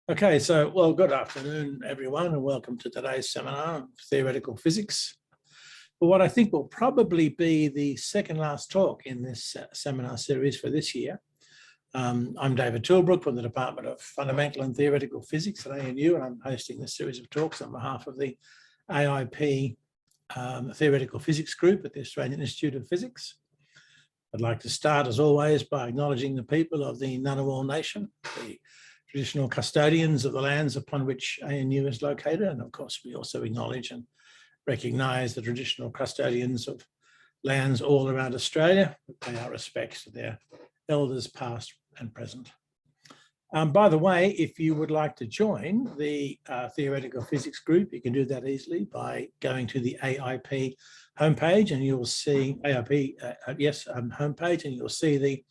Okay, so, well, good afternoon, everyone, and welcome to today's seminar of theoretical physics. For what I think will probably be the second last talk in this seminar series for this year. I'm David Tilbrook from the Department of Fundamental and Theoretical Physics at ANU, and I'm hosting this series of talks on behalf of the AIP Theoretical Physics Group at the Australian Institute of Physics. I'd like to start, as always, by acknowledging the people of the Ngunnawal Nation, the traditional custodians of the lands upon which ANU is located. And of course, we also acknowledge and recognise the traditional custodians of lands all around Australia. We pay our respects to their elders past and present. By the way, if you would like to join the Theoretical Physics Group, you can do that easily by going to the AIP homepage, and you'll see homepage, and you'll see the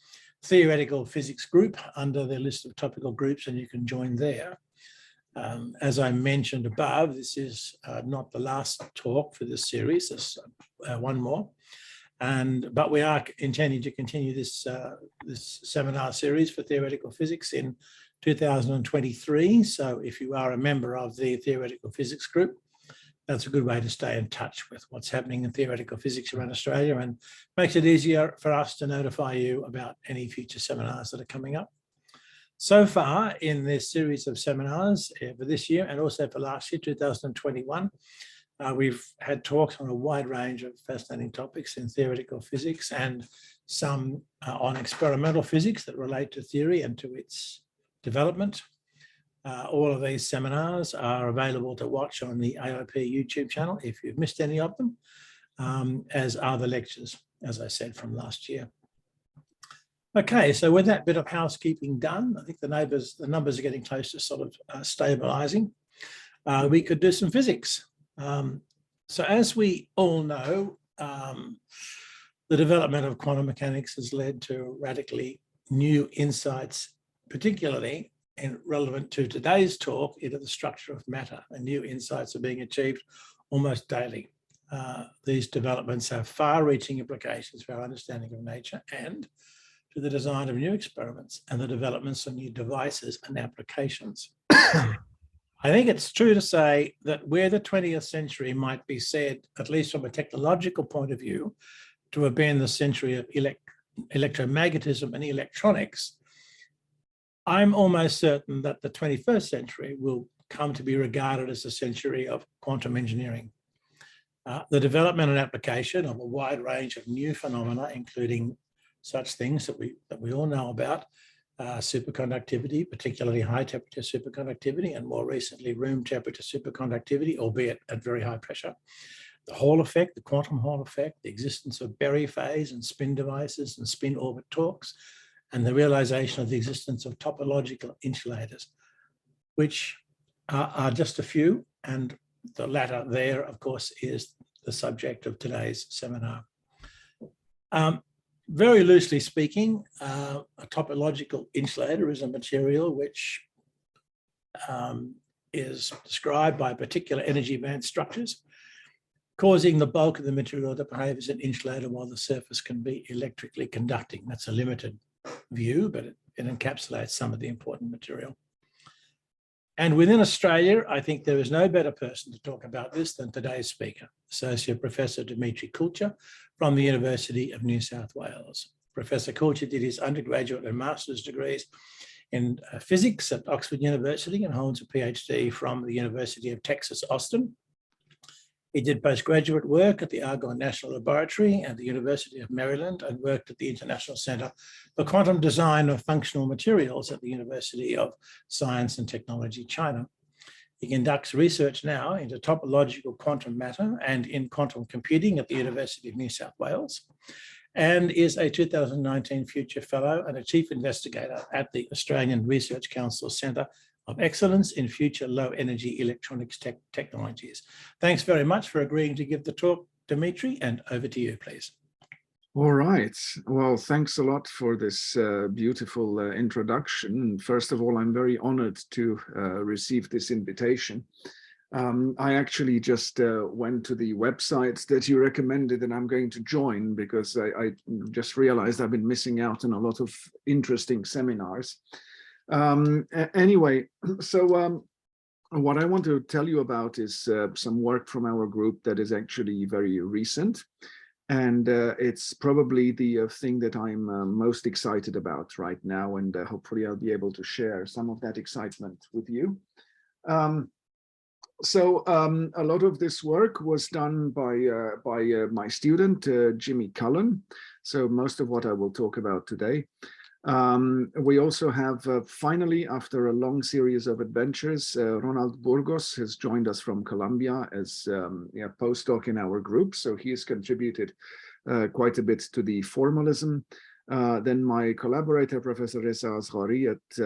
Theoretical Physics Group under the list of topical groups, and you can join there. As I mentioned above, this is not the last talk for this series. There's one more, but we are intending to continue this seminar series for theoretical physics in 2023. So if you are a member of the Theoretical Physics Group, that's a good way to stay in touch with what's happening in theoretical physics around Australia, and makes it easier for us to notify you about any future seminars that are coming up. So far in this series of seminars for this year and also for last year, 2021, we've had talks on a wide range of fascinating topics in theoretical physics and some on experimental physics that relate to theory and to its development. All of these seminars are available to watch on the AIP YouTube channel if you've missed any of them, as are the lectures, as I said, from last year. Okay, so with that bit of housekeeping done, I think the numbers are getting close to sort of stabilising. We could do some physics. So as we all know, the development of quantum mechanics has led to radically new insights, particularly relevant to today's talk, into the structure of matter, and new insights are being achieved almost daily. These developments have far-reaching implications for our understanding of nature and to the design of new experiments and the developments of new devices and applications. I think it's true to say that where the 20th century might be said, at least from a technological point of view, to have been the century of electromagnetism and electronics, I'm almost certain that the 21st century will come to be regarded as a century of quantum engineering. The development and application of a wide range of new phenomena, including such things that we all know about, superconductivity, particularly high temperature superconductivity, and more recently room temperature superconductivity, albeit at very high pressure. The Hall effect, the quantum Hall effect, the existence of Berry phase and spin devices and spin orbit torques, and the realization of the existence of topological insulators, which are just a few, and the latter there, of course, is the subject of today's seminar. Very loosely speaking, a topological insulator is a material which is described by particular energy band structures, causing the bulk of the material to behave as an insulator while the surface can be electrically conducting. That's a limited view, but it encapsulates some of the important material. And within Australia, I think there is no better person to talk about this than today's speaker, Associate Professor Dimi Culcer from the University of New South Wales. Professor Culcer did his undergraduate and master's degrees in physics at Oxford University and holds a PhD from the University of Texas, Austin. He did postgraduate work at the Argonne National Laboratory and the University of Maryland, and worked at the International Center for Quantum Design of Functional Materials at the University of Science and Technology, China. He conducts research now into topological quantum matter and in quantum computing at the University of New South Wales, and is a 2019 Future Fellow and a Chief Investigator at the Australian Research Council Centre of Excellence in Future Low Energy Electronics Technologies. Thanks very much for agreeing to give the talk, Dimitri, and over to you, please. All right. Well, thanks a lot for this beautiful introduction. First of all, I'm very honored to receive this invitation. I actually just went to the website that you recommended, and I'm going to join because I just realized I've been missing out on a lot of interesting seminars. Anyway, so what I want to tell you about is some work from our group that is actually very recent. And it's probably the thing that I'm most excited about right now. And hopefully I'll be able to share some of that excitement with you. A lot of this work was done by my student, Dimi Culcer. So most of what I will talk about today. We also have finally, after a long series of adventures, Ronald Burgos has joined us from Colombia as a postdoc in our group. So he has contributed quite a bit to the formalism. Then my collaborator, Professor Reza Asghari at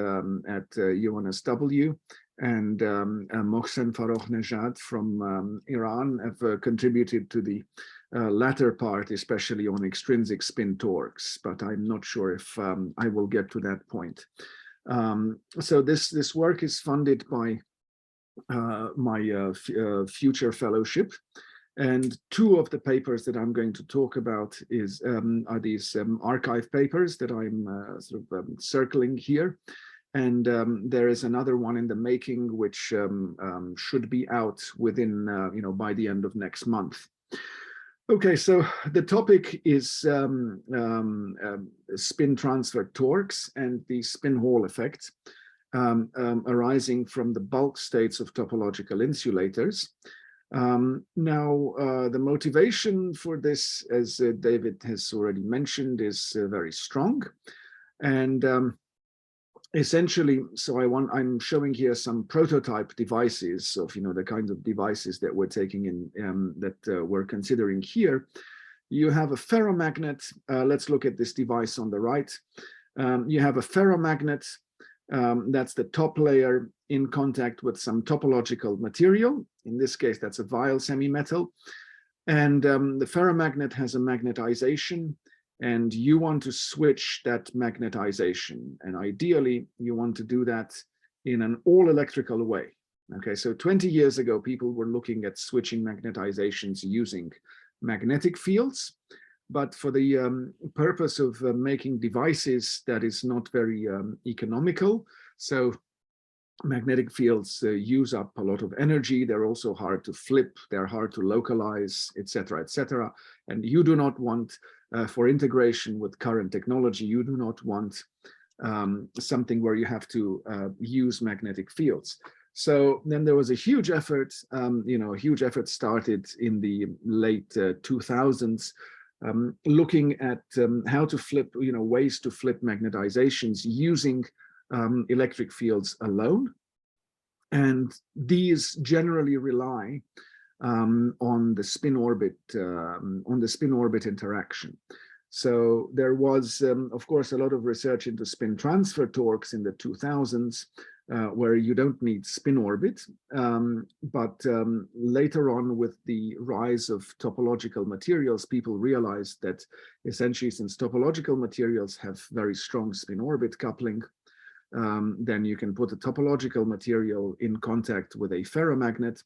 UNSW, and Mohsen Farokhnejad from Iran have contributed to the latter part, especially on extrinsic spin torques, but I'm not sure if I will get to that point. So this work is funded by my future fellowship, and two of the papers that I'm going to talk about are these archive papers that I'm circling here. And there is another one in the making, which should be out within, by the end of next month. Okay, so the topic is spin transfer torques and the spin Hall effect arising from the bulk states of topological insulators. Now, the motivation for this, as David has already mentioned, is very strong. And essentially, so I'm showing here some prototype devices of the kinds of devices that we're taking in that we're considering here. You have a ferromagnet. Let's look at this device on the right. You have a ferromagnet. That's the top layer in contact with some topological material. In this case, that's a vial semi-metal. And the ferromagnet has a magnetization. And you want to switch that magnetization. And ideally, you want to do that in an all electrical way. Okay, so 20 years ago, people were looking at switching magnetizations using magnetic fields. But for the purpose of making devices, that is not very economical. So magnetic fields use up a lot of energy. They're also hard to flip. They're hard to localize, et cetera, et cetera. And you do not want for integration with current technology, you do not want something where you have to use magnetic fields. So then there was a huge effort, a huge effort started in the late 2000s, looking at how to flip, ways to flip magnetizations using electric fields alone. And these generally rely on the spin orbit interaction. So there was, of course, a lot of research into spin transfer torques in the 2000s, where you don't need spin orbit. But later on, with the rise of topological materials, people realized that essentially, since topological materials have very strong spin orbit coupling, then you can put a topological material in contact with a ferromagnet.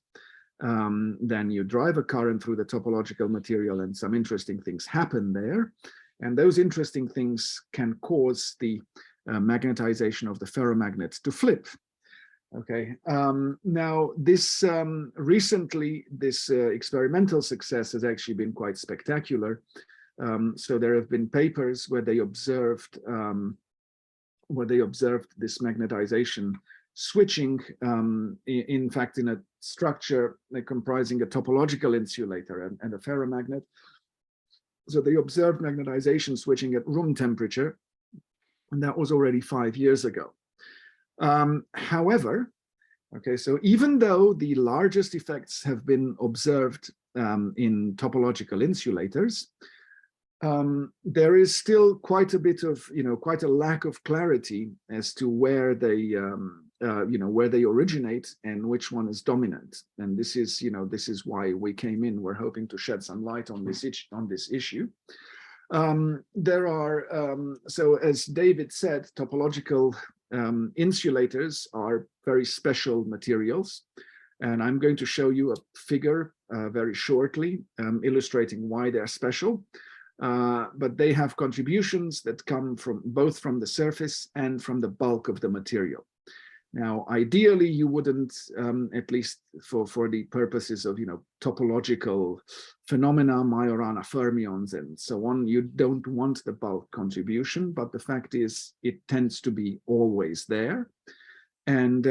Then you drive a current through the topological material and some interesting things happen there. And those interesting things can cause the magnetization of the ferromagnet to flip. Okay, now this recently, this experimental success has actually been quite spectacular. So there have been papers where they observed this magnetization switching, in fact, in a structure comprising a topological insulator and a ferromagnet. So they observed magnetization switching at room temperature, and that was already 5 years ago. However, okay, so even though the largest effects have been observed in topological insulators, there is still quite a bit of, quite a lack of clarity as to where they, where they originate and which one is dominant. And this is, this is why we came in. We're hoping to shed some light on this issue. There are, so as David said, topological insulators are very special materials. And I'm going to show you a figure very shortly, illustrating why they're special. but they have contributions that come from both from the surface and from the bulk of the material. Now, ideally, you wouldn't, at least for the purposes of, topological phenomena, Majorana fermions, and so on, you don't want the bulk contribution, but the fact is it tends to be always there. And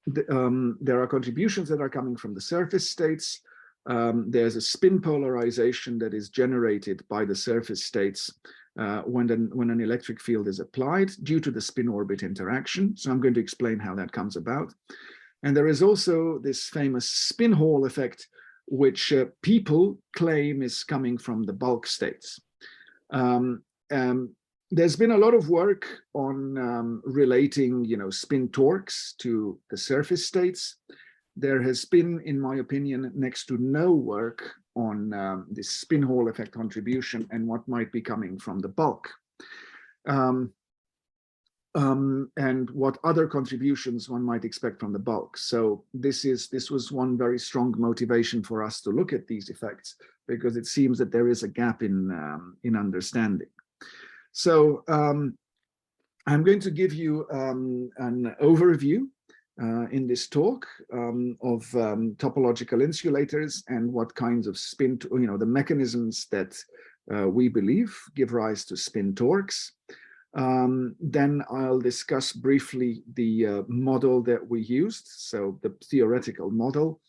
there are contributions that are coming from the surface states. There's a spin polarization that is generated by the surface states when an electric field is applied due to the spin-orbit interaction. So I'm going to explain how that comes about. And there is also this famous spin Hall effect, which people claim is coming from the bulk states. There's been a lot of work on relating, spin torques to the surface states. There has been, in my opinion, next to no work on this spin Hall effect contribution and what might be coming from the bulk. And what other contributions one might expect from the bulk. So this was one very strong motivation for us to look at these effects, because it seems that there is a gap in understanding. So I'm going to give you an overview in this talk of topological insulators and what kinds of spin, the mechanisms that we believe give rise to spin torques. Then I'll discuss briefly the model that we used, so the theoretical model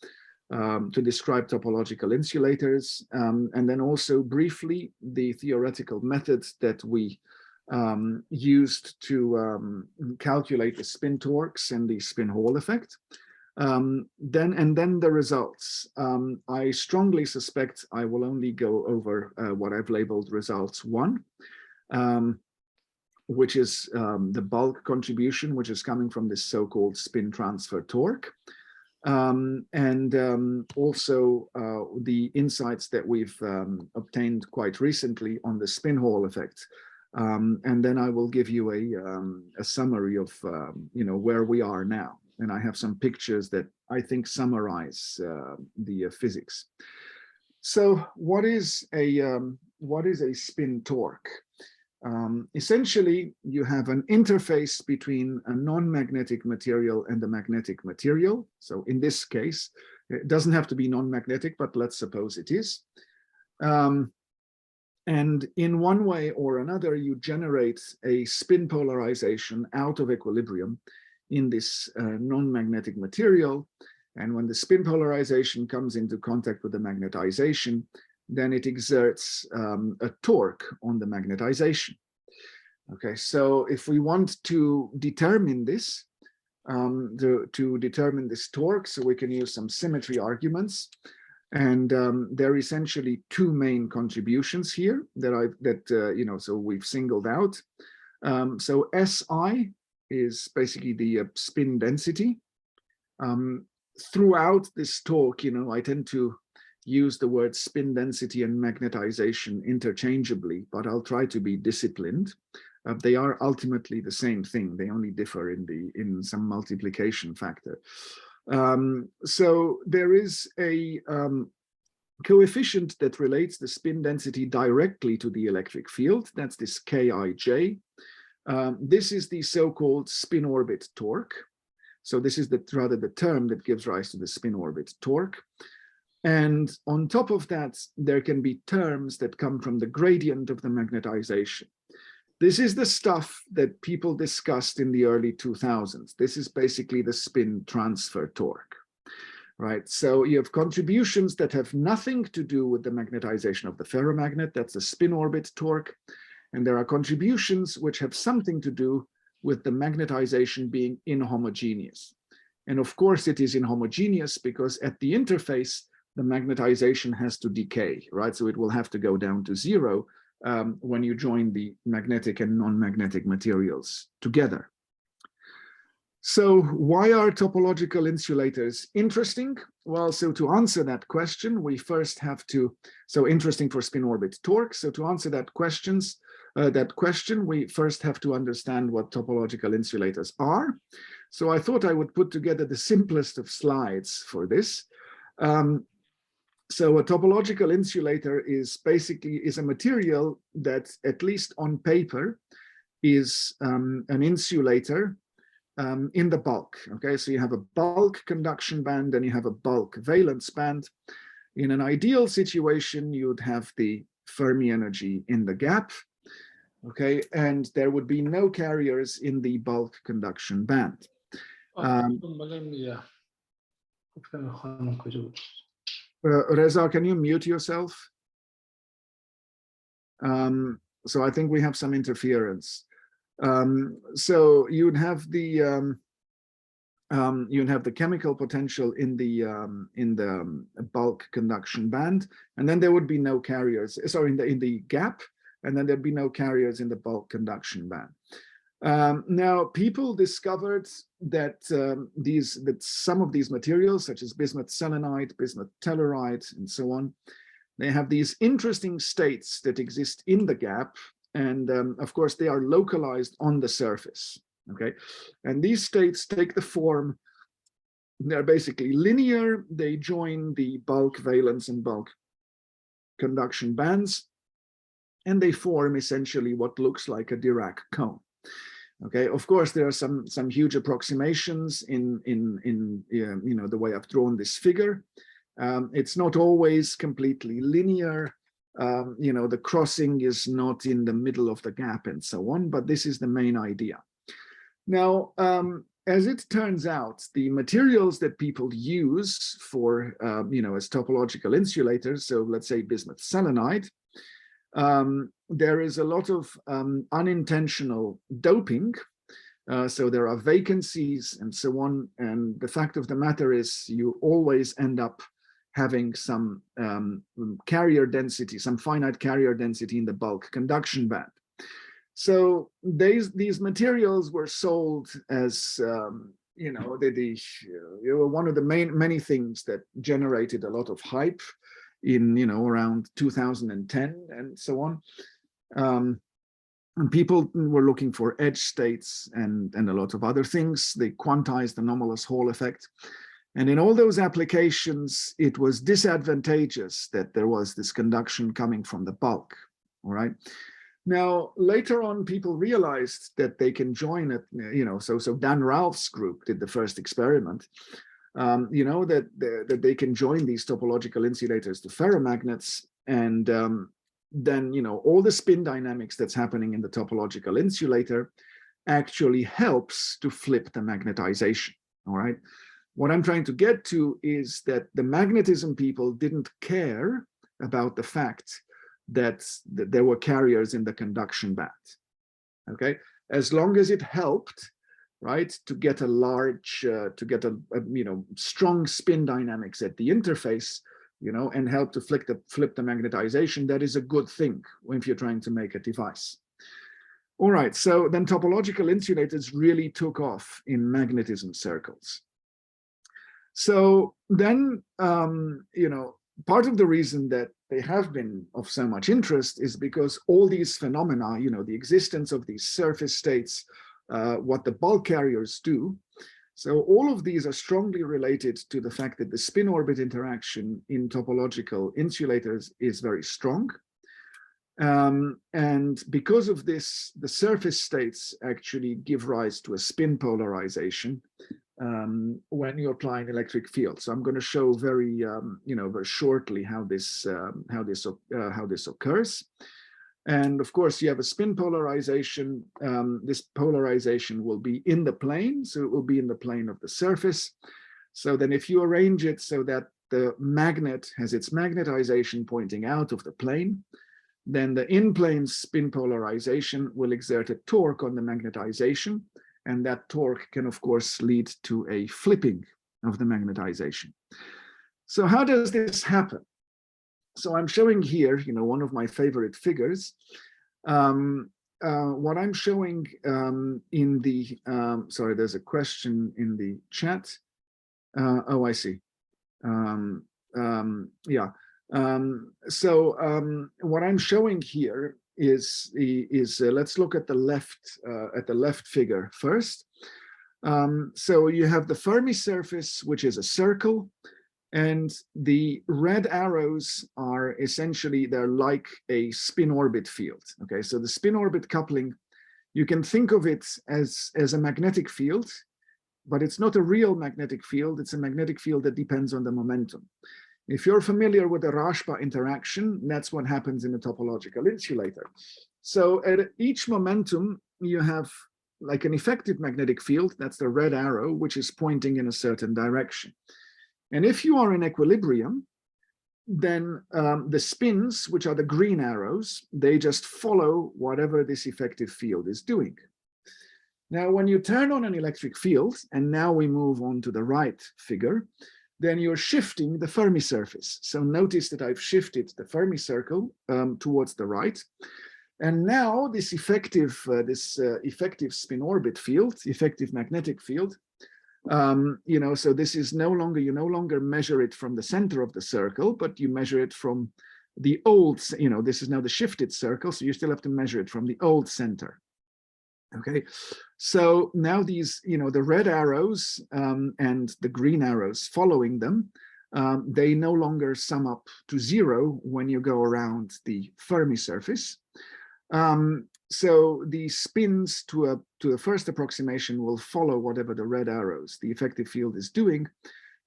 to describe topological insulators, and then also briefly the theoretical methods that we used to calculate the spin torques and the spin Hall effect. Then the results. I strongly suspect I will only go over what I've labeled results 1, which is the bulk contribution, which is coming from this so-called spin transfer torque. Also the insights that we've obtained quite recently on the spin Hall effect. And then I will give you a summary of where we are now. And I have some pictures that I think summarize the physics. So what is a spin torque? Essentially, you have an interface between a non-magnetic material and a magnetic material. So in this case, it doesn't have to be non-magnetic, but let's suppose it is. And in one way or another, you generate a spin polarization out of equilibrium in this non-magnetic material. And when the spin polarization comes into contact with the magnetization, then it exerts a torque on the magnetization. Okay, so if we want to determine this, to determine this torque, so we can use some symmetry arguments. And there are essentially 2 main contributions here that so we've singled out. So SI is basically the spin density. Throughout this talk, I tend to use the word spin density and magnetization interchangeably, but I'll try to be disciplined. They are ultimately the same thing. They only differ in some multiplication factor. So there is a coefficient that relates the spin density directly to the electric field. That's this Kij. This is the so-called spin orbit torque. So this is rather the term that gives rise to the spin orbit torque. And on top of that, there can be terms that come from the gradient of the magnetization. This is the stuff that people discussed in the early 2000s. This is basically the spin transfer torque, right? So you have contributions that have nothing to do with the magnetization of the ferromagnet. That's the spin orbit torque. And there are contributions which have something to do with the magnetization being inhomogeneous. And of course, it is inhomogeneous because at the interface, the magnetization has to decay, right? So it will have to go down to 0 when you join the magnetic and non-magnetic materials together. So why are topological insulators interesting? Well, so to answer that question, we first have to, so interesting for spin orbit torque. So to answer that question, we first have to understand what topological insulators are. So I thought I would put together the simplest of slides for this. So a topological insulator is basically a material that, at least on paper, is an insulator in the bulk. Okay, so you have a bulk conduction band and you have a bulk valence band. In an ideal situation, you'd have the Fermi energy in the gap. Okay, and there would be no carriers in the bulk conduction band. Reza, can you mute yourself? So I think we have some interference. So you'd have the chemical potential in the bulk conduction band, and then there would be no carriers. Sorry, in the gap, and then there'd be no carriers in the bulk conduction band. Now, people discovered that some of these materials, such as bismuth selenide, bismuth telluride, and so on, they have these interesting states that exist in the gap, and of course they are localized on the surface. Okay, and these states take the form, they're basically linear. They join the bulk valence and bulk conduction bands, and they form essentially what looks like a Dirac cone. Okay, of course there are some huge approximations in the way I've drawn this figure. It's not always completely linear. The crossing is not in the middle of the gap and so on, but this is the main idea. Now, as it turns out, the materials that people use for as topological insulators, so let's say bismuth selenide, there is a lot of unintentional doping. So there are vacancies and so on. And the fact of the matter is you always end up having some carrier density, some finite carrier density in the bulk conduction band. So these materials were sold as, they were one of the many things that generated a lot of hype in, around 2010 and so on. And people were looking for edge states and a lot of other things. They quantized the anomalous Hall effect. And in all those applications, it was disadvantageous that there was this conduction coming from the bulk, all right? Now, later on, people realized that they can join it, so Dan Ralph's group did the first experiment, that they can join these topological insulators to ferromagnets, and then, all the spin dynamics that's happening in the topological insulator actually helps to flip the magnetization, all right? What I'm trying to get to is that the magnetism people didn't care about the fact that there were carriers in the conduction band, okay? As long as it helped, right, to get a strong spin dynamics at the interface, and help to flip the magnetization, that is a good thing if you're trying to make a device. All right, so then topological insulators really took off in magnetism circles. So then, part of the reason that they have been of so much interest is because all these phenomena, the existence of these surface states, what the bulk carriers do. So all of these are strongly related to the fact that the spin-orbit interaction in topological insulators is very strong. And because of this, the surface states actually give rise to a spin polarization when you apply an electric field. So I'm going to show very shortly how this occurs. And of course, you have a spin polarization. This polarization will be in the plane, so it will be in the plane of the surface. So then if you arrange it so that the magnet has its magnetization pointing out of the plane, then the in-plane spin polarization will exert a torque on the magnetization, and that torque can, of course, lead to a flipping of the magnetization. So how does this happen? So I'm showing here, one of my favorite figures. What I'm showing in the, sorry, there's a question in the chat. Oh, I see. Yeah. What I'm showing here is let's look at the left figure first. So you have the Fermi surface, which is a circle, And the red arrows are essentially, they're like a spin orbit field. Okay, so the spin orbit coupling, you can think of it as a magnetic field, but it's not a real magnetic field. It's a magnetic field that depends on the momentum. If you're familiar with the Rashba interaction, that's what happens in a topological insulator. So at each momentum, you have like an effective magnetic field, that's the red arrow, which is pointing in a certain direction. And if you are in equilibrium, then the spins, which are the green arrows, they just follow whatever this effective field is doing. Now, when you turn on an electric field, and now we move on to the right figure, then you're shifting the Fermi surface. So notice that I've shifted the Fermi circle towards the right. And now this effective spin orbit field, effective magnetic field, so this is no longer, you no longer measure it from the center of the circle, but you measure it from the old, this is now the shifted circle, so you still have to measure it from the old center. Okay, so now these, the red arrows and the green arrows following them, they no longer sum up to 0 when you go around the Fermi surface. So the spins to a first approximation will follow whatever the red arrows, the effective field, is doing.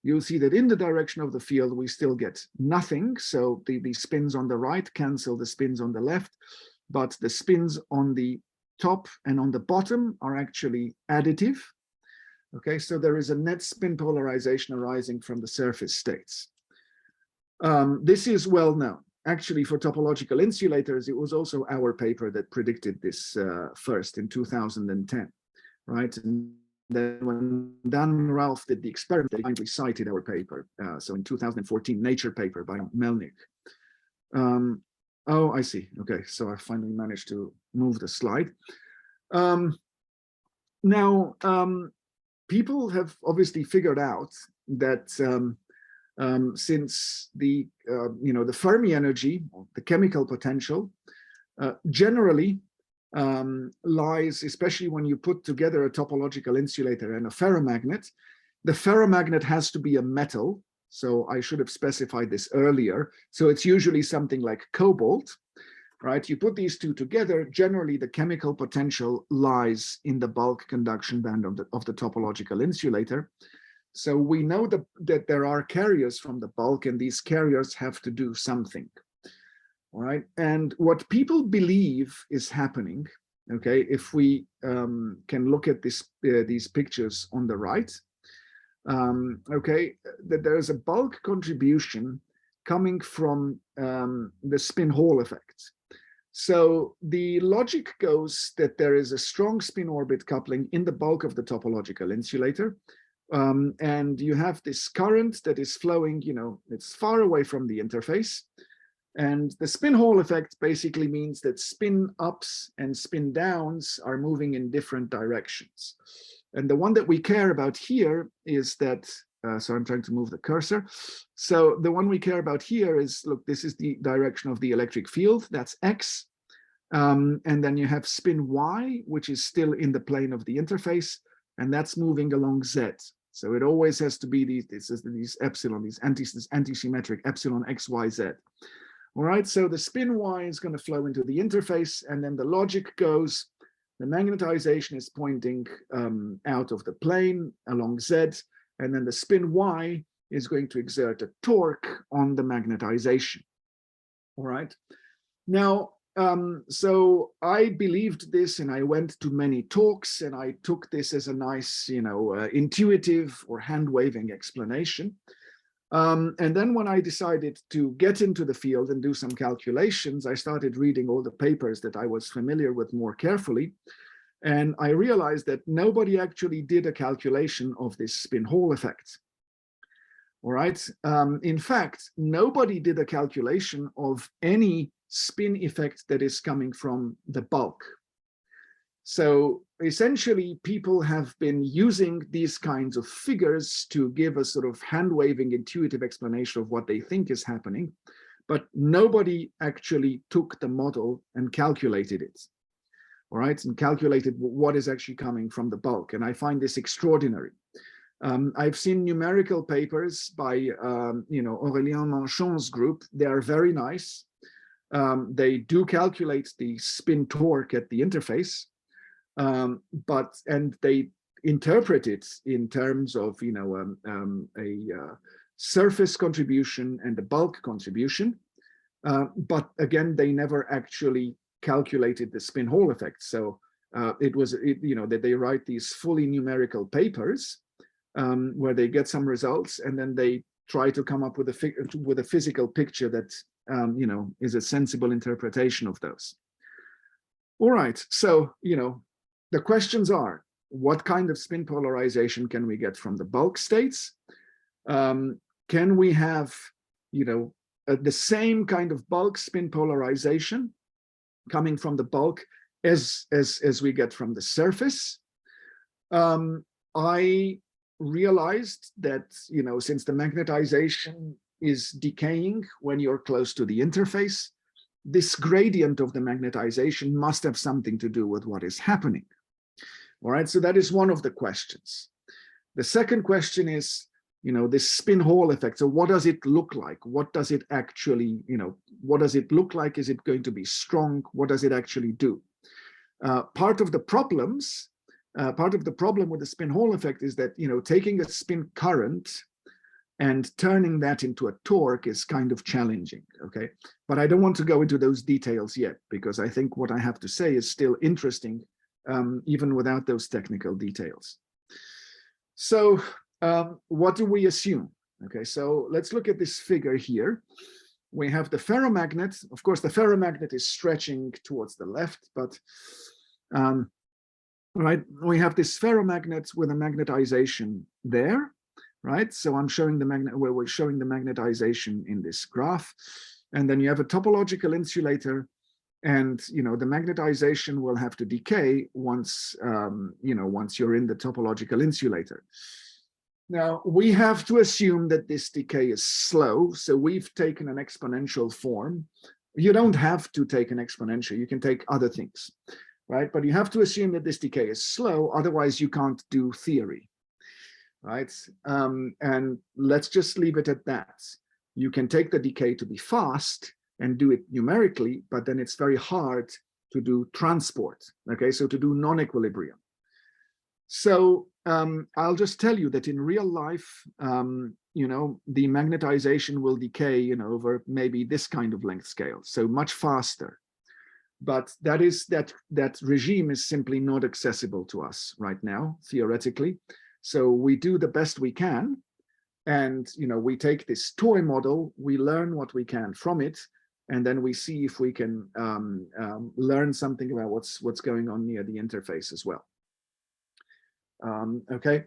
You'll see that in the direction of the field, we still get nothing. So the spins on the right cancel the spins on the left, but the spins on the top and on the bottom are actually additive. Okay, so there is a net spin polarization arising from the surface states. This is well known. Actually, for topological insulators, it was also our paper that predicted this first in 2010, right? And then when Dan and Ralph did the experiment, they finally cited our paper. So in 2014, Nature paper by Melnick. Oh, I see. Okay, so I finally managed to move the slide. Now, people have obviously figured out that since the the Fermi energy, the chemical potential, generally lies, especially when you put together a topological insulator and a ferromagnet. The ferromagnet has to be a metal, so I should have specified this earlier. So it's usually something like cobalt, right? You put these two together, generally the chemical potential lies in the bulk conduction band of the topological insulator. So we know that there are carriers from the bulk, and these carriers have to do something, all right? And what people believe is happening, okay, if we can look at these pictures on the right, okay, that there is a bulk contribution coming from the spin Hall effect. So the logic goes that there is a strong spin orbit coupling in the bulk of the topological insulator. And you have this current that is flowing, it's far away from the interface. And the spin Hall effect basically means that spin ups and spin downs are moving in different directions. And the one that we care about here is that, so I'm trying to move the cursor. So the one we care about here is, look, this is the direction of the electric field, that's X. And then you have spin Y, which is still in the plane of the interface, and that's moving along Z. So it always has to be these epsilon, these anti-symmetric epsilon X, Y, Z. All right, so the spin Y is going to flow into the interface, and then the logic goes, the magnetization is pointing out of the plane along Z, and then the spin Y is going to exert a torque on the magnetization. All right, now, so I believed this, and I went to many talks, and I took this as a nice, intuitive or hand-waving explanation. And then when I decided to get into the field and do some calculations, I started reading all the papers that I was familiar with more carefully. And I realized that nobody actually did a calculation of this spin Hall effect. All right. In fact, nobody did a calculation of any spin effect that is coming from the bulk. So essentially, people have been using these kinds of figures to give a sort of hand-waving intuitive explanation of what they think is happening, but nobody actually took the model and calculated it. All right, and calculated what is actually coming from the bulk. And I find this extraordinary. I've seen numerical papers by, Aurélien Manchon's group. They are very nice. They do calculate the spin torque at the interface, and they interpret it in terms of, a surface contribution and a bulk contribution. But again, they never actually calculated the spin Hall effect. So that they write these fully numerical papers where they get some results, and then they try to come up with a physical picture that is a sensible interpretation of those. All right, so the questions are: what kind of spin polarization can we get from the bulk states? Can we have the same kind of bulk spin polarization coming from the bulk as we get from the surface? I realized that since the magnetization is decaying when you're close to the interface, this gradient of the magnetization must have something to do with what is happening. All right, so that is one of the questions. The second question is, this spin Hall effect. So what does it look like? What does it actually, what does it look like? Is it going to be strong? What does it actually do? Part of the problem with the spin Hall effect is that, taking a spin current and turning that into a torque is kind of challenging, okay? But I don't want to go into those details yet, because I think what I have to say is still interesting, even without those technical details. So what do we assume? Okay, so let's look at this figure here. We have the ferromagnet. Of course, the ferromagnet is stretching towards the left, but right, we have this ferromagnet with a magnetization there, right? So I'm showing the magnet where we're showing the magnetization in this graph, and then you have a topological insulator, and the magnetization will have to decay once once you're in the topological insulator. Now, we have to assume that this decay is slow, so we've taken an exponential form. You don't have to take an exponential, you can take other things, right? But you have to assume that this decay is slow, otherwise you can't do theory, right? And let's just leave it at that. You can take the decay to be fast and do it numerically, but then it's very hard to do transport, okay? So to do non-equilibrium. So I'll just tell you that in real life, the magnetization will decay, over maybe this kind of length scale, so much faster. But that regime is simply not accessible to us right now, theoretically. So we do the best we can, and we take this toy model, we learn what we can from it, and then we see if we can learn something about what's going on near the interface as well. Okay,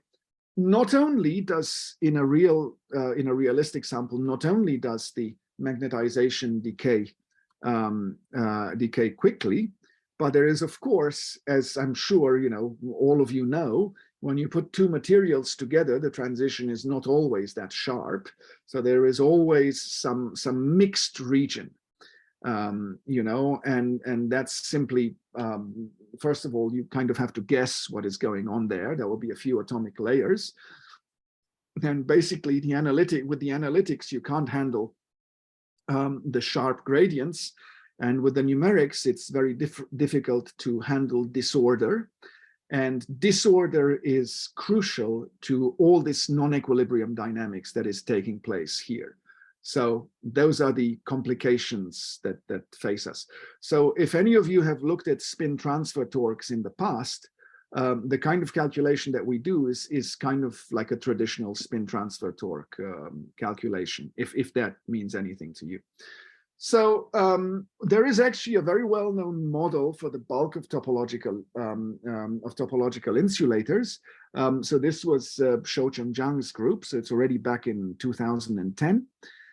not only does in a realistic sample, not only does the magnetization decay quickly, but there is, of course, as I'm sure all of you know, when you put two materials together, the transition is not always that sharp. So there is always some mixed region, and that's simply, first of all, you kind of have to guess what is going on there. There will be a few atomic layers. And basically with the analytics, you can't handle the sharp gradients. And with the numerics, it's very difficult to handle disorder. And disorder is crucial to all this non-equilibrium dynamics that is taking place here. So those are the complications that face us. So if any of you have looked at spin transfer torques in the past, the kind of calculation that we do is kind of like a traditional spin transfer torque calculation, if that means anything to you. So there is actually a very well-known model for the bulk of topological insulators. So this was Shoucheng Zhang's group, so it's already back in 2010.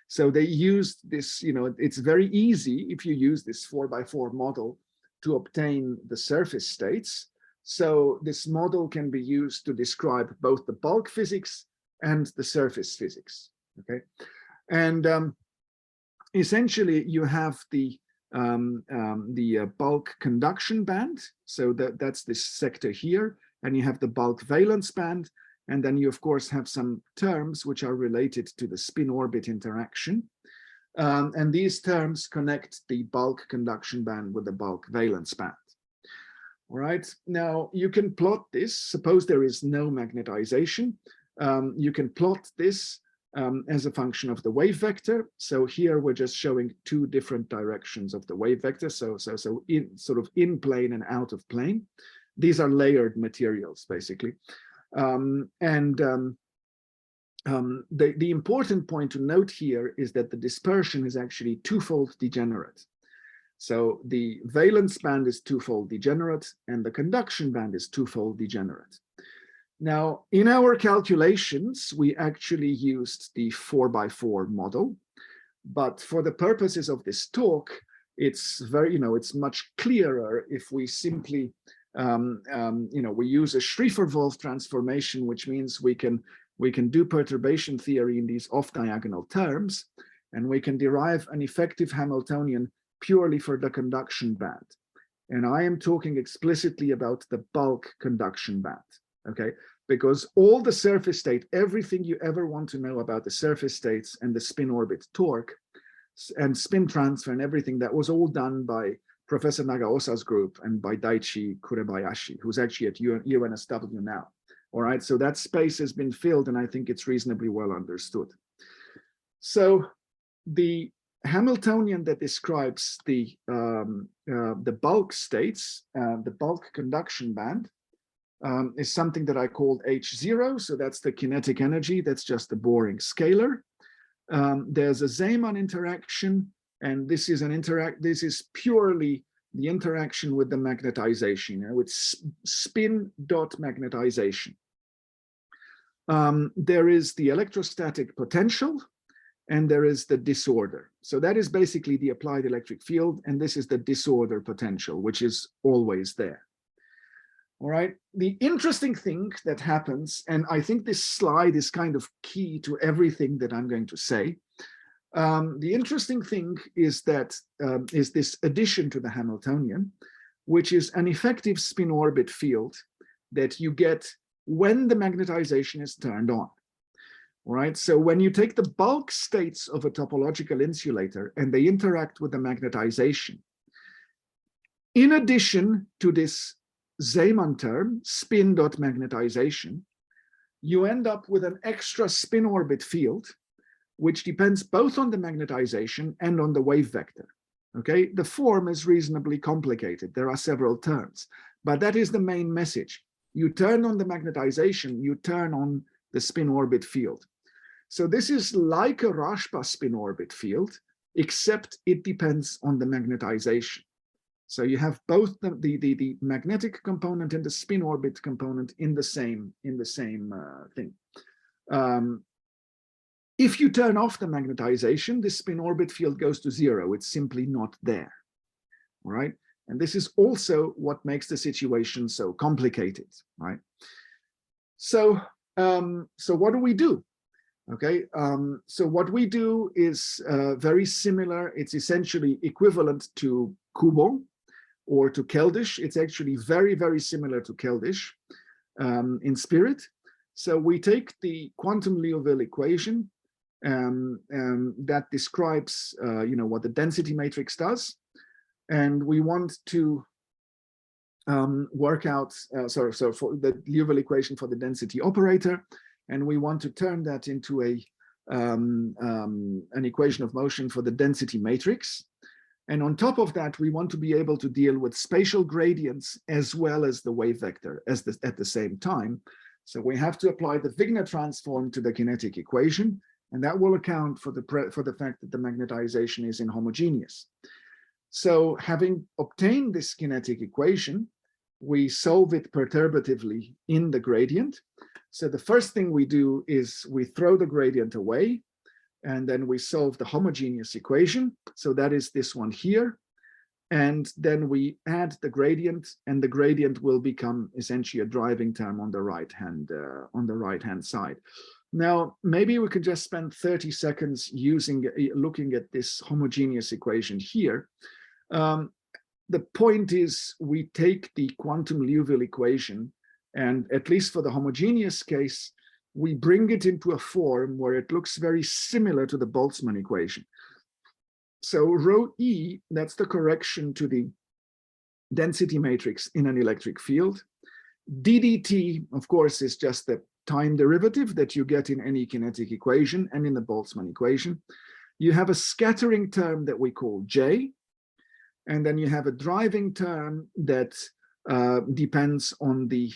So they used this, it's very easy if you use this 4x4 model to obtain the surface states. So this model can be used to describe both the bulk physics and the surface physics, okay? And essentially you have the bulk conduction band. So that's this sector here, and you have the bulk valence band, And then you, of course, have some terms which are related to the spin-orbit interaction. And these terms connect the bulk conduction band with the bulk valence band. All right, now you can plot this. Suppose there is no magnetization. You can plot this as a function of the wave vector. So here we're just showing two different directions of the wave vector. So in sort of in plane and out of plane. These are layered materials, basically. The important point to note here is that the dispersion is actually twofold degenerate. So the valence band is twofold degenerate and the conduction band is twofold degenerate. Now, in our calculations, we actually used the 4x4 model, but for the purposes of this talk, it's very, it's much clearer if we simply, we use a Schrieffer-Wolff transformation, which means we can do perturbation theory in these off-diagonal terms, and we can derive an effective Hamiltonian purely for the conduction band. And I am talking explicitly about the bulk conduction band, okay? Because all the surface state, everything you ever want to know about the surface states and the spin orbit torque and spin transfer and everything, that was all done by Professor Nagaosa's group and by Daichi Kurebayashi, who's actually at UNSW now. All right, so that space has been filled and I think it's reasonably well understood. So the Hamiltonian that describes the bulk states, the bulk conduction band, is something that I called H0. So that's the kinetic energy. That's just the boring scalar. There's a Zeeman interaction, and this is this is purely the interaction with the magnetization, it's spin dot magnetization. There is the electrostatic potential, and there is the disorder. So that is basically the applied electric field, and this is the disorder potential, which is always there. All right, the interesting thing that happens, and I think this slide is kind of key to everything that I'm going to say. The interesting thing is that is this addition to the Hamiltonian, which is an effective spin orbit field that you get when the magnetization is turned on. All right, so when you take the bulk states of a topological insulator and they interact with the magnetization, in addition to this Zeeman term, spin dot magnetization, you end up with an extra spin orbit field, which depends both on the magnetization and on the wave vector. Okay, the form is reasonably complicated. There are several terms, but that is the main message. You turn on the magnetization, you turn on the spin orbit field. So this is like a Rashba spin orbit field, except it depends on the magnetization. So you have both the magnetic component and the spin orbit component in the same thing. If you turn off the magnetization, the spin orbit field goes to zero. It's simply not there. All right. And this is also what makes the situation so complicated, right? So, so what do we do? Okay, so what we do is very similar. It's essentially equivalent to Coulomb or to Keldysh. It's actually very, very similar to Keldysh in spirit. So we take the quantum Liouville equation that describes, what the density matrix does, and we want to work out, so for the Liouville equation for the density operator, and we want to turn that into an equation of motion for the density matrix. And on top of that, we want to be able to deal with spatial gradients as well as the wave vector at the same time. So we have to apply the Wigner transform to the kinetic equation, and that will account for the fact that the magnetization is inhomogeneous. So having obtained this kinetic equation, we solve it perturbatively in the gradient. So the first thing we do is we throw the gradient away, and then we solve the homogeneous equation. So that is this one here. And then we add the gradient, and the gradient will become essentially a driving term on the right hand side. Now, maybe we could just spend 30 seconds looking at this homogeneous equation here. The point is, we take the quantum Liouville equation, and at least for the homogeneous case, we bring it into a form where it looks very similar to the Boltzmann equation. So rho E, that's the correction to the density matrix in an electric field. ddt, of course, is just the time derivative that you get in any kinetic equation and in the Boltzmann equation. You have a scattering term that we call J, and then you have a driving term that depends on the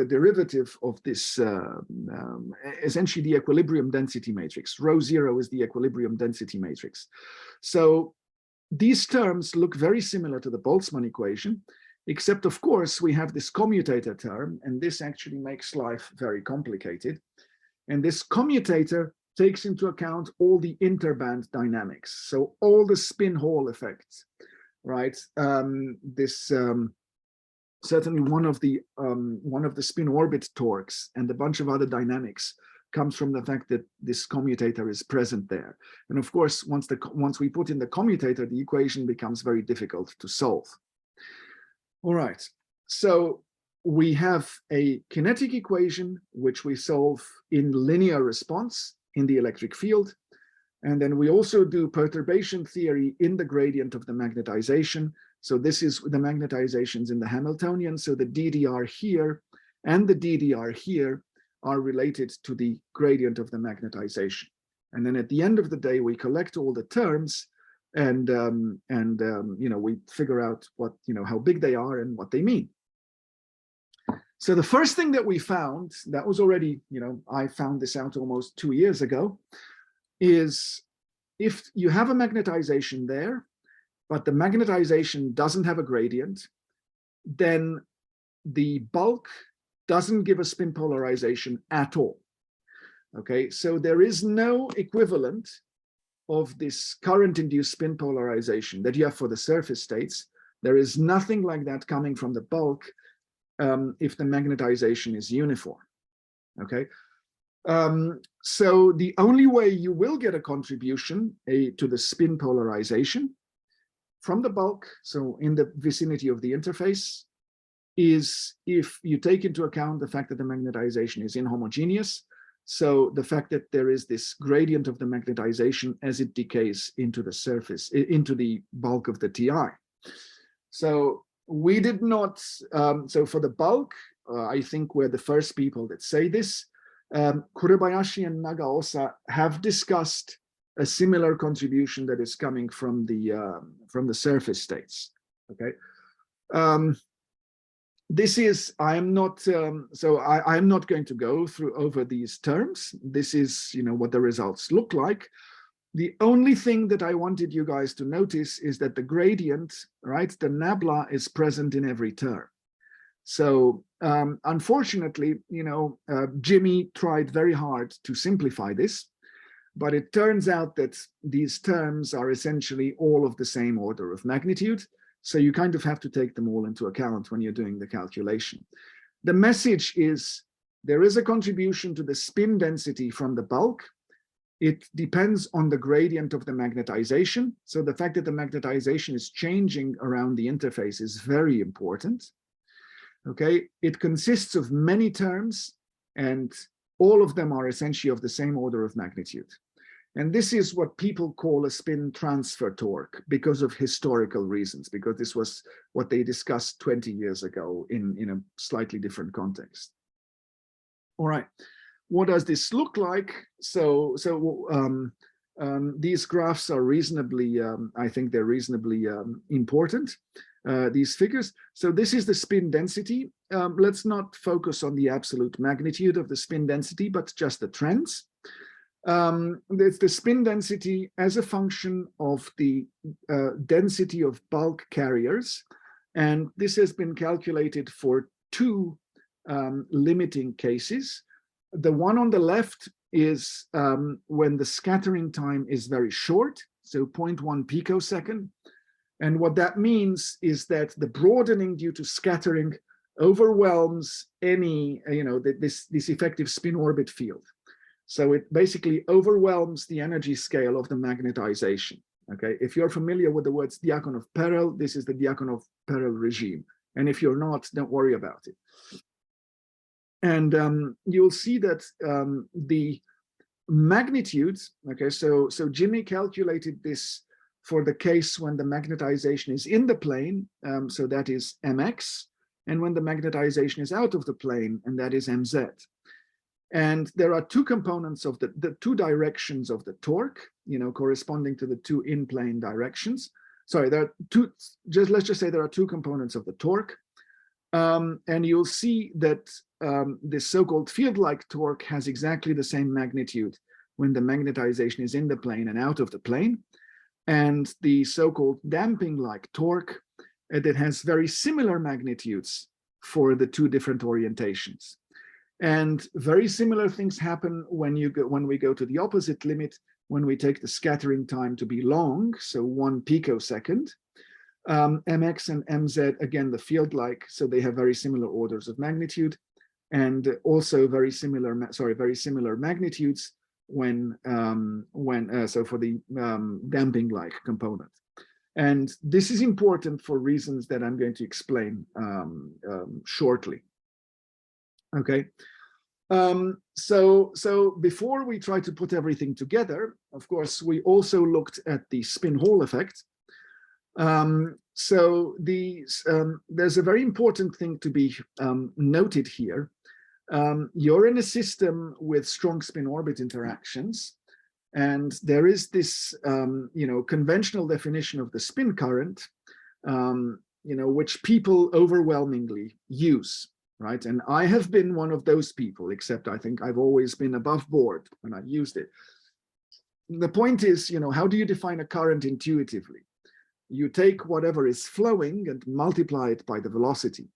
derivative of this, essentially the equilibrium density matrix. Rho 0 is the equilibrium density matrix. So these terms look very similar to the Boltzmann equation, except of course we have this commutator term, and this actually makes life very complicated. And this commutator takes into account all the interband dynamics, so all the spin Hall effects, right? Certainly one of the spin orbit torques and a bunch of other dynamics comes from the fact that this commutator is present there. And of course, once we put in the commutator, the equation becomes very difficult to solve. All right, so we have a kinetic equation which we solve in linear response in the electric field. And then we also do perturbation theory in the gradient of the magnetization. So this is the magnetizations in the Hamiltonian. So the DDR here and the DDR here are related to the gradient of the magnetization. And then at the end of the day, we collect all the terms and we figure out what, how big they are and what they mean. So the first thing that we found, that was already, I found this out almost 2 years ago, is if you have a magnetization there, but the magnetization doesn't have a gradient, then the bulk doesn't give a spin polarization at all. Okay, so there is no equivalent of this current-induced spin polarization that you have for the surface states. There is nothing like that coming from the bulk if the magnetization is uniform. Okay, so the only way you will get a contribution to the spin polarization from the bulk, so in the vicinity of the interface, is if you take into account the fact that the magnetization is inhomogeneous. So the fact that there is this gradient of the magnetization as it decays into the surface, into the bulk of the TI. So we did not, so for the bulk, I think we're the first people that say this. Kurebayashi and Nagaosa have discussed a similar contribution that is coming from the surface states. Okay, this is, I'm not going to go through over these terms. This is, what the results look like. The only thing that I wanted you guys to notice is that the gradient, right, the nabla is present in every term. So unfortunately, Jimmy tried very hard to simplify this, but it turns out that these terms are essentially all of the same order of magnitude. So you kind of have to take them all into account when you're doing the calculation. The message is there is a contribution to the spin density from the bulk. It depends on the gradient of the magnetization. So the fact that the magnetization is changing around the interface is very important. Okay, it consists of many terms and all of them are essentially of the same order of magnitude. And this is what people call a spin transfer torque because of historical reasons, because this was what they discussed 20 years ago in a slightly different context. All right, what does this look like? So these graphs are reasonably, I think they're reasonably important, these figures. So this is the spin density. Let's not focus on the absolute magnitude of the spin density, but just the trends. It's the spin density as a function of the density of bulk carriers. And this has been calculated for two limiting cases. The one on the left is when the scattering time is very short, so 0.1 picosecond. And what that means is that the broadening due to scattering overwhelms any, this effective spin orbit field. So it basically overwhelms the energy scale of the magnetization. Okay, if you're familiar with the words Diakonov-Perel, this is the Diakonov-Perel regime. And if you're not, don't worry about it. And you'll see that the magnitudes, okay, so Jimmy calculated this for the case when the magnetization is in the plane, so that is mx, and when the magnetization is out of the plane, and that is mz. And there are two components of the two directions of the torque, corresponding to the two in-plane directions. Sorry, there are two, let's just say there are two components of the torque. And you'll see that this so-called field-like torque has exactly the same magnitude when the magnetization is in the plane and out of the plane. And the so-called damping-like torque that has very similar magnitudes for the two different orientations. And very similar things happen when we go to the opposite limit, when we take the scattering time to be long, so 1 picosecond. mx and mz, again, the field-like, so they have very similar orders of magnitude, and also very similar magnitudes when so for the damping-like component. And this is important for reasons that I'm going to explain shortly. Okay. So before we try to put everything together, of course, we also looked at the spin-Hall effect. So there's a very important thing to be noted here. You're in a system with strong spin-orbit interactions, and there is this conventional definition of the spin current, which people overwhelmingly use, right? And I have been one of those people, except I think I've always been above board when I've used it. The point is, how do you define a current intuitively? You take whatever is flowing and multiply it by the velocity.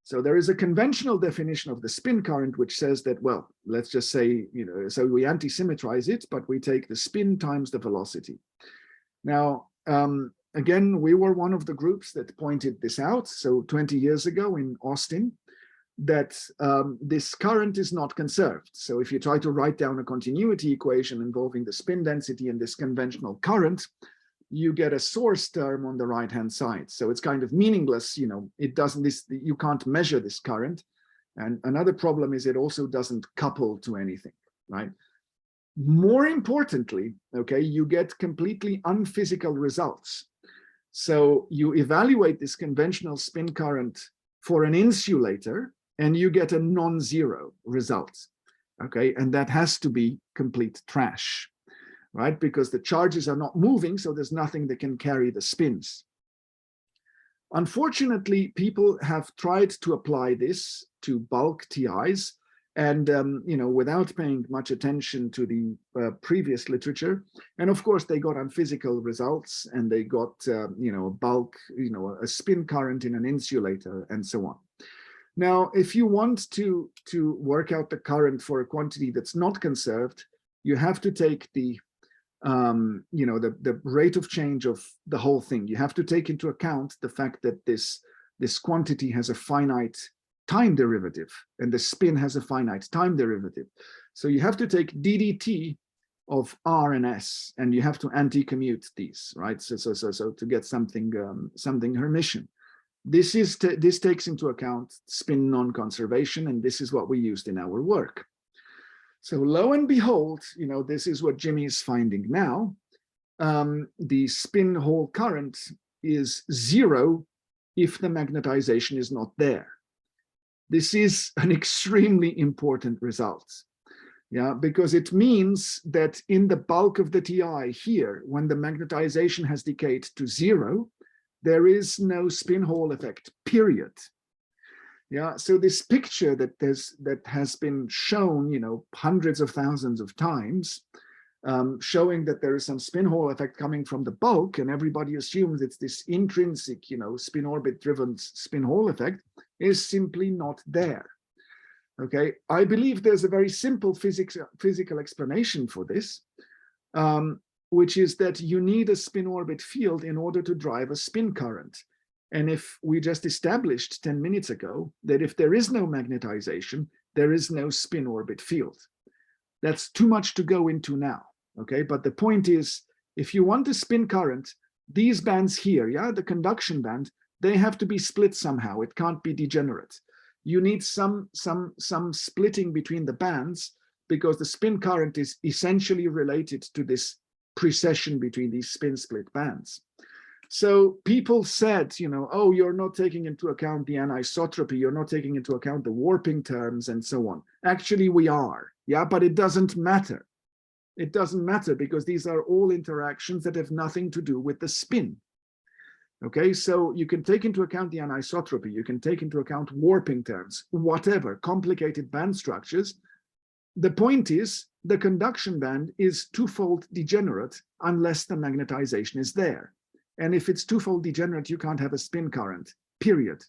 So there is a conventional definition of the spin current, which says that, well, let's just say, so we anti-symmetrize it, but we take the spin times the velocity. Now, again, we were one of the groups that pointed this out. So 20 years ago in Austin, that this current is not conserved. So if you try to write down a continuity equation involving the spin density and this conventional current, you get a source term on the right-hand side. So it's kind of meaningless, it doesn't, you can't measure this current. And another problem is it also doesn't couple to anything, right? More importantly, okay, you get completely unphysical results. So you evaluate this conventional spin current for an insulator, and you get a non-zero result, okay? And that has to be complete trash, right? Because the charges are not moving, so there's nothing that can carry the spins. Unfortunately, people have tried to apply this to bulk TIs, and without paying much attention to the previous literature. And of course, they got unphysical results, and they got bulk, a spin current in an insulator, and so on. Now, if you want to work out the current for a quantity that's not conserved, you have to take the rate of change of the whole thing. You have to take into account the fact that this quantity has a finite time derivative, and the spin has a finite time derivative. So you have to take ddt of r and s, and you have to anti-commute these, right? So to get something Hermitian. This takes into account spin non-conservation, and this is what we used in our work. So lo and behold, this is what Jimmy is finding now. The spin-Hall current is 0 if the magnetization is not there. This is an extremely important result, yeah, because it means that in the bulk of the TI here, when the magnetization has decayed to 0, there is no spin-Hall effect, period. Yeah, so this picture that has been shown, hundreds of thousands of times, showing that there is some spin-Hall effect coming from the bulk, and everybody assumes it's this intrinsic, spin orbit driven spin-Hall effect, is simply not there. Okay, I believe there's a very simple physical explanation for this, which is that you need a spin orbit field in order to drive a spin current. And if we just established 10 minutes ago that if there is no magnetization, there is no spin orbit field. That's too much to go into now, okay? But the point is, if you want a spin current, these bands here, yeah, the conduction band, they have to be split somehow. It can't be degenerate. you need some splitting between the bands, because the spin current is essentially related to this precession between these spin split bands. So people said, oh, you're not taking into account the anisotropy, you're not taking into account the warping terms and so on. Actually, we are, yeah, but it doesn't matter. It doesn't matter, because these are all interactions that have nothing to do with the spin. Okay, so you can take into account the anisotropy, you can take into account warping terms, whatever, complicated band structures. The point is, the conduction band is twofold degenerate unless the magnetization is there. And if it's twofold degenerate, you can't have a spin current, period.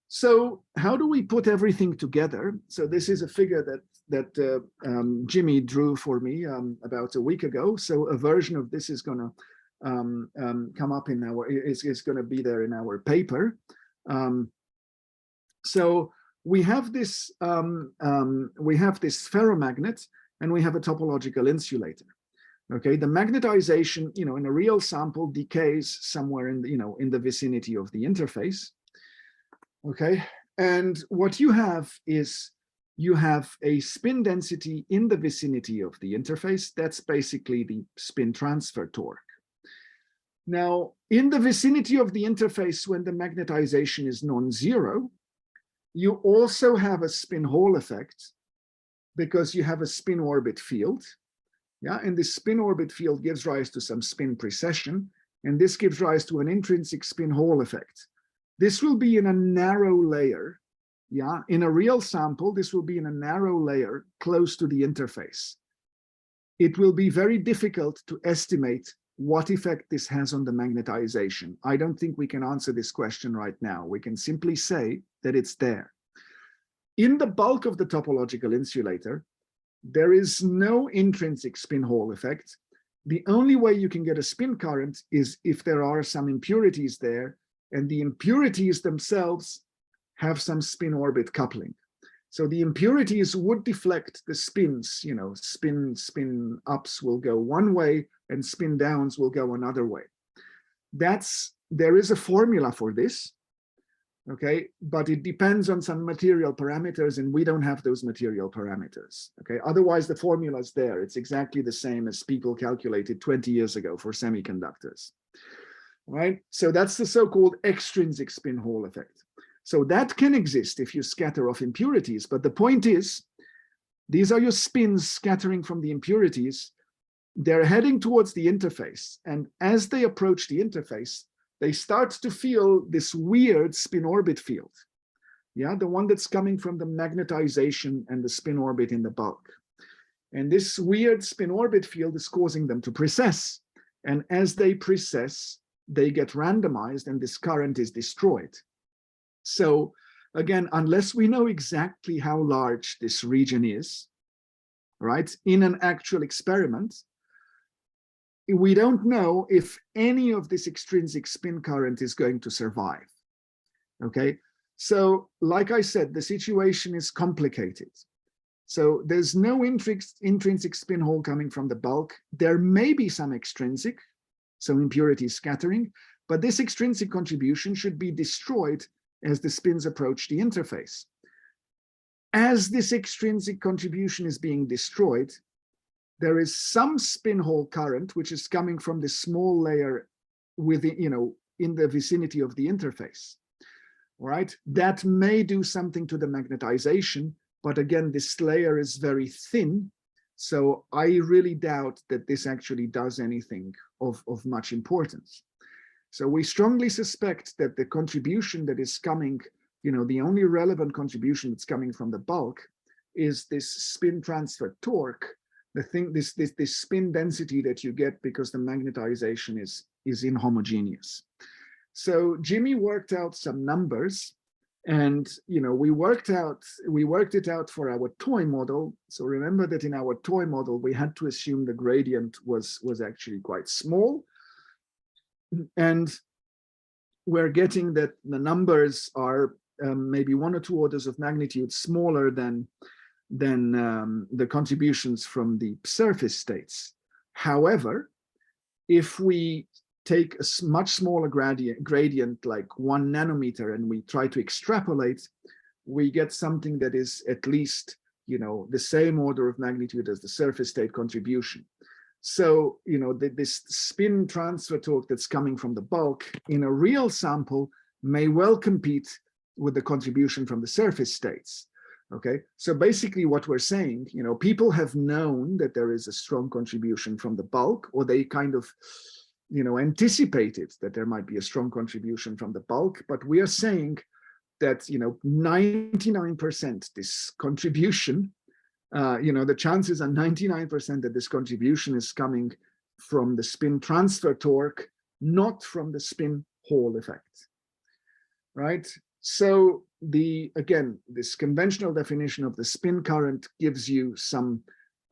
So how do we put everything together? So this is a figure that Jimmy drew for me about a week ago. So a version of this is going to come up in our, is going to be there in our paper. So we have this ferromagnet, and we have a topological insulator. Okay, the magnetization, in a real sample decays somewhere in the, in the vicinity of the interface. Okay, and what you have is you have a spin density in the vicinity of the interface. That's basically the spin transfer torque. Now, in the vicinity of the interface, when the magnetization is non-zero, you also have a spin Hall effect, because you have a spin orbit field. Yeah, and this spin orbit field gives rise to some spin precession, and this gives rise to an intrinsic spin Hall effect. This will be in a narrow layer. Yeah, in a real sample, this will be in a narrow layer close to the interface. It will be very difficult to estimate what effect this has on the magnetization. I don't think we can answer this question right now. We can simply say that it's there. In the bulk of the topological insulator, there is no intrinsic spin Hall effect. The only way you can get a spin current is if there are some impurities there, and the impurities themselves have some spin orbit coupling. So the impurities would deflect the spins, spin ups will go one way and spin downs will go another way. There is a formula for this. Okay, but it depends on some material parameters, and we don't have those material parameters. Okay, otherwise the formula is there. It's exactly the same as people calculated 20 years ago for semiconductors. Right, so that's the so-called extrinsic spin Hall effect. So that can exist if you scatter off impurities, but the point is, these are your spins scattering from the impurities. They're heading towards the interface, and as they approach the interface, they start to feel this weird spin orbit field. Yeah, the one that's coming from the magnetization and the spin orbit in the bulk. And this weird spin orbit field is causing them to precess. And as they precess, they get randomized and this current is destroyed. So again, unless we know exactly how large this region is, right, in an actual experiment, we don't know if any of this extrinsic spin current is going to survive. Okay, so like I said, the situation is complicated. So there's no intrinsic spin Hall coming from the bulk. There may be some extrinsic, so impurity scattering, but this extrinsic contribution should be destroyed as the spins approach the interface. As this extrinsic contribution is being destroyed, there is some spin Hall current which is coming from this small layer within, in the vicinity of the interface. All right, that may do something to the magnetization, but again, this layer is very thin, so I really doubt that this actually does anything of much importance. So we strongly suspect that the contribution that is coming, the only relevant contribution that's coming from the bulk is this spin transfer torque, the thing, this spin density that you get because the magnetization is inhomogeneous. So Jimmy worked out some numbers, and we worked it out for our toy model. So remember that in our toy model we had to assume the gradient was actually quite small, and we're getting that the numbers are maybe 1 or 2 orders of magnitude smaller than the contributions from the surface states. However, if we take a much smaller gradient, like 1 nanometer, and we try to extrapolate, we get something that is at least, you know, the same order of magnitude as the surface state contribution. So, you know, this spin transfer torque that's coming from the bulk in a real sample may well compete with the contribution from the surface states. Okay, so basically what we're saying, you know, people have known that there is a strong contribution from the bulk, or they kind of, you know, anticipated that there might be a strong contribution from the bulk, but we are saying that, you know, 99% this contribution, you know, the chances are 99% that this contribution is coming from the spin transfer torque, not from the spin Hall effect, right? So again, this conventional definition of the spin current gives you some,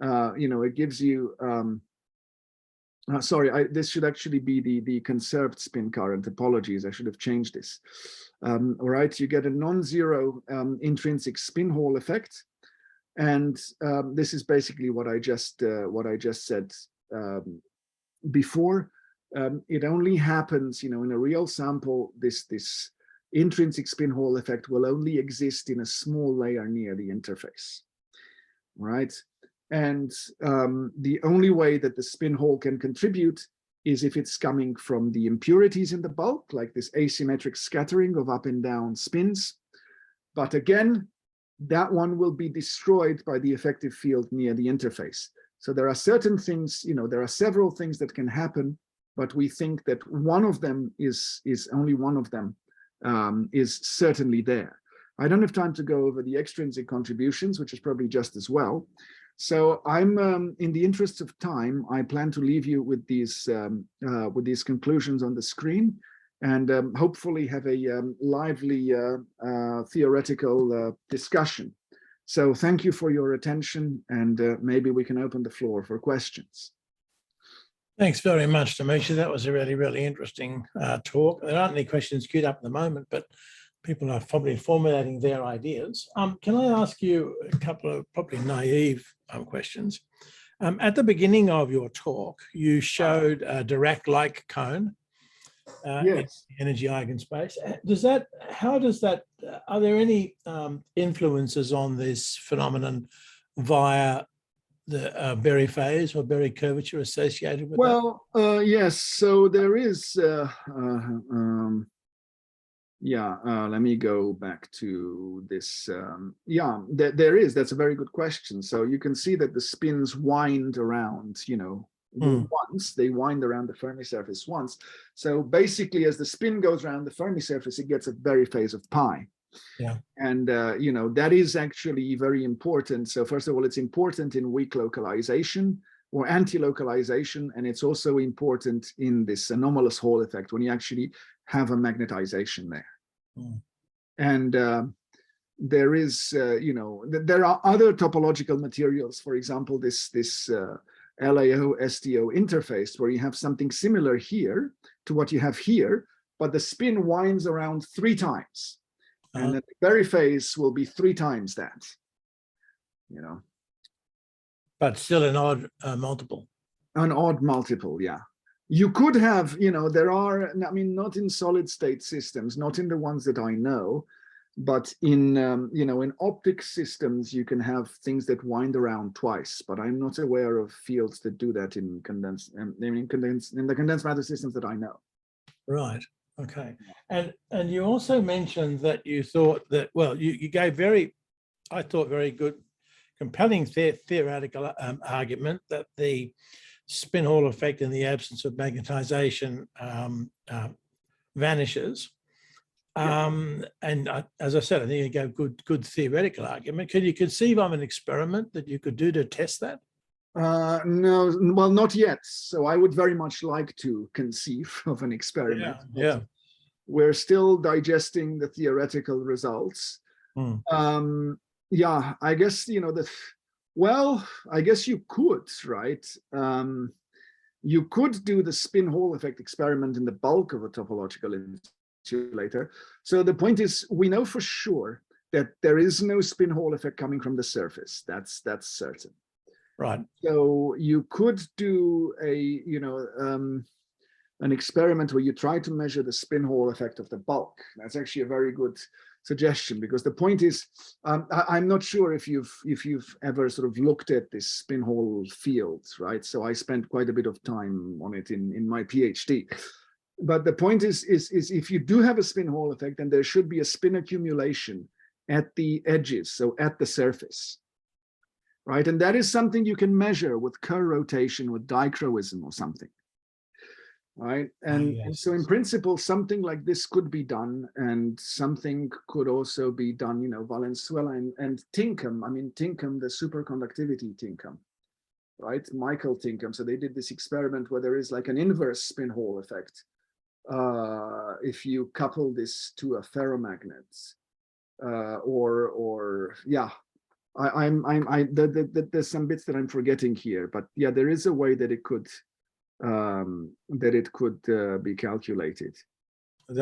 you know, it gives you, sorry, this should actually be the conserved spin current. Apologies, I should have changed this. All right, you get a non-zero intrinsic spin Hall effect. And this is basically what I just said before. It only happens, you know, in a real sample, this intrinsic spin Hall effect will only exist in a small layer near the interface, right? And the only way that the spin Hall can contribute is if it's coming from the impurities in the bulk, like this asymmetric scattering of up and down spins. But again, that one will be destroyed by the effective field near the interface. So there are certain things, you know, there are several things that can happen, but we think that one of them is only one of them is certainly there. I don't have time to go over the extrinsic contributions, which is probably just as well. So I'm, in the interest of time, I plan to leave you with these conclusions on the screen, and hopefully have a lively theoretical discussion. So thank you for your attention, and maybe we can open the floor for questions. Thanks very much, Dimitri. That was a really, really interesting talk. There aren't any questions queued up at the moment, but people are probably formulating their ideas. Can I ask you a couple of probably naive questions? At the beginning of your talk, you showed a Dirac-like cone, yes. energy eigenspace. How does that, are there any influences on this phenomenon via the Berry phase or Berry curvature associated with that? Well, yes, so there is, let me go back to this. There is, that's a very good question. So you can see that the spins wind around, you know, once, they wind around the Fermi surface once. So basically, as the spin goes around the Fermi surface, it gets a Berry phase of pi. Yeah. And, you know, that is actually very important. So first of all, it's important in weak localization or anti-localization, and it's also important in this anomalous Hall effect when you actually have a magnetization there. And there is, you know, there are other topological materials, for example, this LAO-STO interface, where you have something similar here to what you have here, but the spin winds around 3 times. And then the Berry phase will be 3 times that, you know. But still an odd multiple. An odd multiple, yeah. You could have, you know, there are, I mean, not in solid state systems, not in the ones that I know, but in, you know, in optic systems, you can have things that wind around twice, but I'm not aware of fields that do that in the condensed matter systems that I know. Right. Okay. And you also mentioned that you thought that, well, you gave I thought very good, compelling theoretical argument that the spin Hall effect in the absence of magnetization vanishes. And as I said, I think you gave good theoretical argument. Could you conceive of an experiment that you could do to test that? No, well, not yet. So I would very much like to conceive of an experiment. Yeah. We're still digesting the theoretical results. Yeah, I guess, you know, well, I guess you could, right? You could do the spin Hall effect experiment in the bulk of a topological insulator. So the point is, we know for sure that there is no spin Hall effect coming from the surface. That's certain. Right. So you could do a, you know, an experiment where you try to measure the spin Hall effect of the bulk. That's actually a very good suggestion, because the point is, I'm not sure if you've ever sort of looked at this spin Hall field, right? So I spent quite a bit of time on it in my PhD. But the point is if you do have a spin Hall effect, then there should be a spin accumulation at the edges, so at the surface, right? And that is something you can measure with Kerr rotation, with dichroism or something, right? And so in principle, something like this could be done, and something could also be done, you know, Valenzuela and Tinkham. I mean, Tinkham, the superconductivity Tinkham, right? Michael Tinkham. So they did this experiment where there is like an inverse spin Hall effect if you couple this to a ferromagnet, there's some bits that I'm forgetting here, but yeah, there is a way that it could be calculated.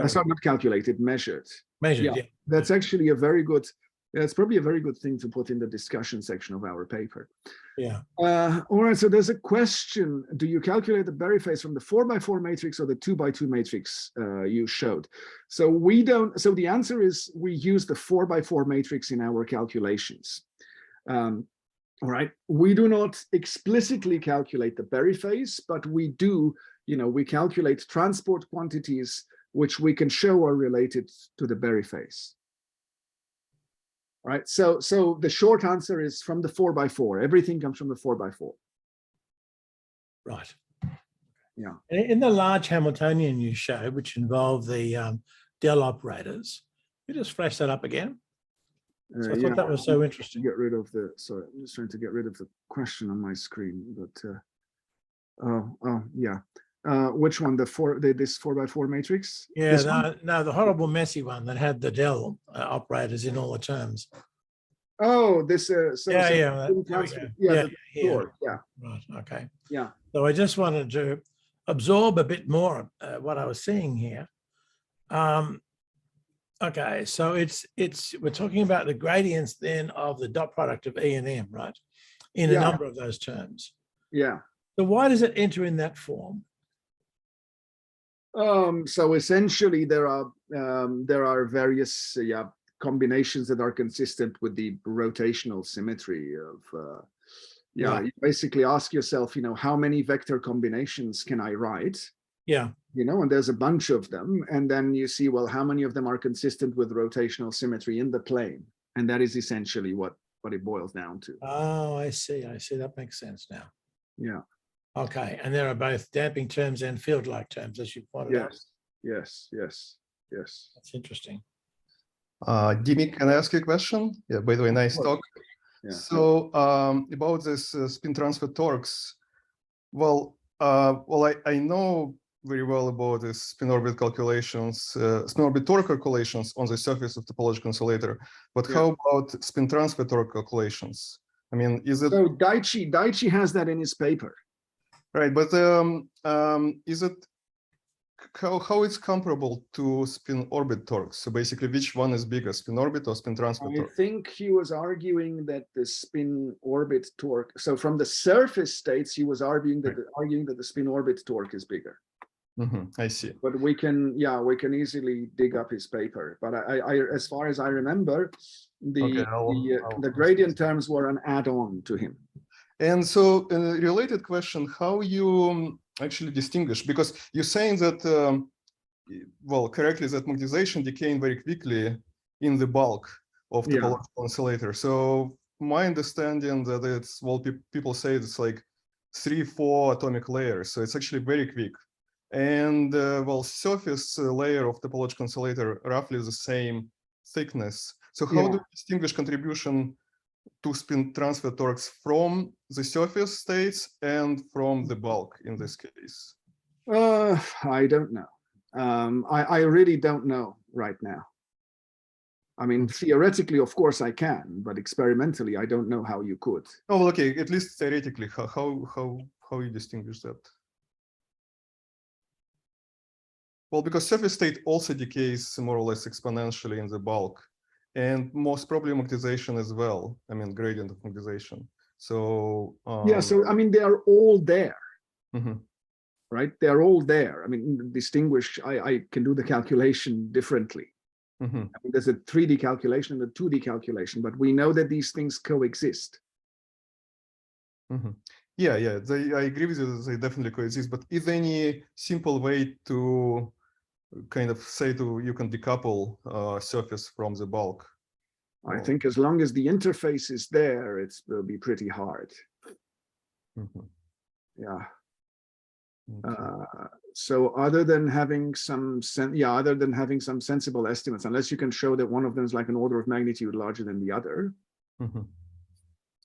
Sorry, not calculated, measured. Measured, yeah. That's actually a very good. It's probably a very good thing to put in the discussion section of our paper. Yeah. All right, so there's a question. Do you calculate the Berry phase from the 4x4 matrix or the 2x2 matrix you showed? So we don't, so the answer is we use the 4x4 matrix in our calculations. All right, we do not explicitly calculate the Berry phase, but we do, you know, we calculate transport quantities which we can show are related to the Berry phase. Right, so the short answer is from the 4x4. Everything comes from the 4x4. Right. Yeah. In the large Hamiltonian you showed, which involved the Dell operators, you just flash that up again. So I thought that was so interesting. Get rid of the. Sorry, I'm just trying to get rid of the question on my screen. But yeah. Which one? This 4x4 matrix? Yeah, no, the horrible messy one that had the Dell operators in all the terms. Oh, this. Yeah. Right. Okay. Yeah. So I just wanted to absorb a bit more what I was seeing here. Okay, so we're talking about the gradients then of the dot product of E and M, right? In a number of those terms. Yeah. So why does it enter in that form? So essentially there are various combinations that are consistent with the rotational symmetry of you basically ask yourself, you know, how many vector combinations can I write? Yeah. You know, and there's a bunch of them, and then you see, well, how many of them are consistent with rotational symmetry in the plane? And that is essentially what it boils down to. Oh, I see. That makes sense now. Yeah. Okay, and there are both damping terms and field-like terms, as you pointed out. Yes. That's interesting. Dimi, can I ask you a question? Yeah, by the way, nice talk. Yeah. So about this spin transfer torques, I know very well about this spin orbit calculations, spin orbit torque calculations on the surface of topological insulator, but how about spin transfer torque calculations? I mean, is it? So Daichi has that in his paper. Right, but is it how it's comparable to spin orbit torques? So basically, which one is bigger, spin orbit or spin transfer torque? I think he was arguing that the spin orbit torque. So from the surface states, he was arguing that the spin orbit torque is bigger. I see. But we can easily dig up his paper. But I as far as I remember, the gradient terms were an add-on to him. And so a related question, how you actually distinguish, because you're saying that, correctly, that magnetization decaying very quickly in the bulk of the topological insulator. So my understanding that it's, people say it's like 3-4 atomic layers. So it's actually very quick. And surface layer of topological insulator roughly the same thickness. So how do you distinguish contribution to spin transfer torques from the surface states and from the bulk in this case? I don't know. I really don't know right now. I mean, theoretically, of course I can, but experimentally, I don't know how you could. Oh, well, okay, at least theoretically, how you distinguish that? Well, because surface state also decays more or less exponentially in the bulk, and most probably magnetization as well. I mean, gradient of magnetization. So so I mean, they are all there. right? They're all there. I mean, distinguish, I can do the calculation differently. I mean, there's a 3D calculation and a 2D calculation, but we know that these things coexist. Yeah, yeah, I agree with you, they definitely coexist, but is there any simple way to kind of say you can decouple surface from the bulk? I think as long as the interface is there, it will be pretty hard. Yeah. So other than having some sensible estimates, unless you can show that one of them is like an order of magnitude larger than the other.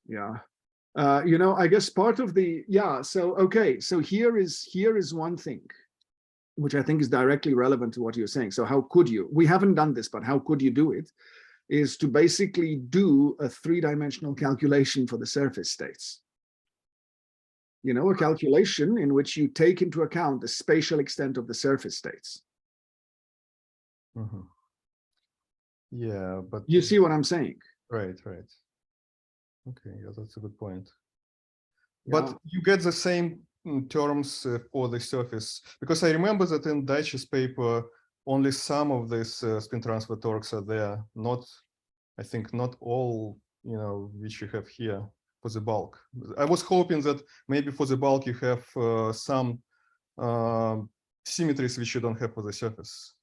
Yeah. You know, I guess part of the, so okay, so here is one thing which I think is directly relevant to what you're saying. So how could you, we haven't done this, but how could you do it, is to basically do a 3-dimensional calculation for the surface states. You know, a calculation in which you take into account the spatial extent of the surface states. Yeah, but you see what I'm saying? Right. Okay, yeah, that's a good point. Yeah. But you get the same terms for the surface, because I remember that in Dutch's paper, only some of these spin transfer torques are there. Not, I think, not all, you know, which you have here for the bulk. I was hoping that maybe for the bulk you have some symmetries which you don't have for the surface.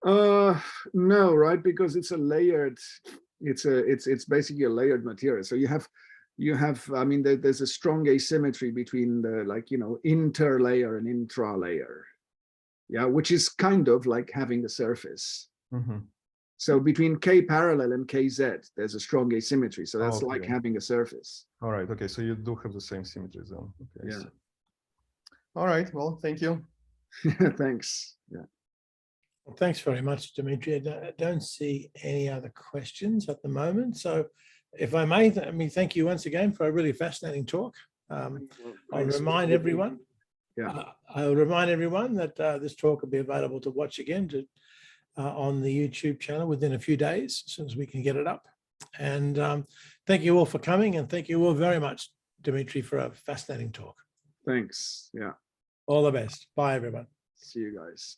No, right? Because it's a layered. It's basically a layered material. So you have. I mean, there's a strong asymmetry between the, like, you know, interlayer and intralayer. Yeah, which is kind of like having a surface. So between K parallel and KZ, there's a strong asymmetry. So that's like having a surface. All right. Okay. So you do have the same symmetries then. Okay. Yeah. All right. Well, thank you. Thanks. Yeah. Well, thanks very much, Dimitri. I don't see any other questions at the moment. So if I may, thank you once again for a really fascinating talk. I'll remind everyone. Yeah. I'll remind everyone that this talk will be available to watch again on the YouTube channel within a few days, as soon as we can get it up. And thank you all for coming, and thank you all very much, Dimitri, for a fascinating talk. Thanks. Yeah. All the best. Bye, everyone. See you guys.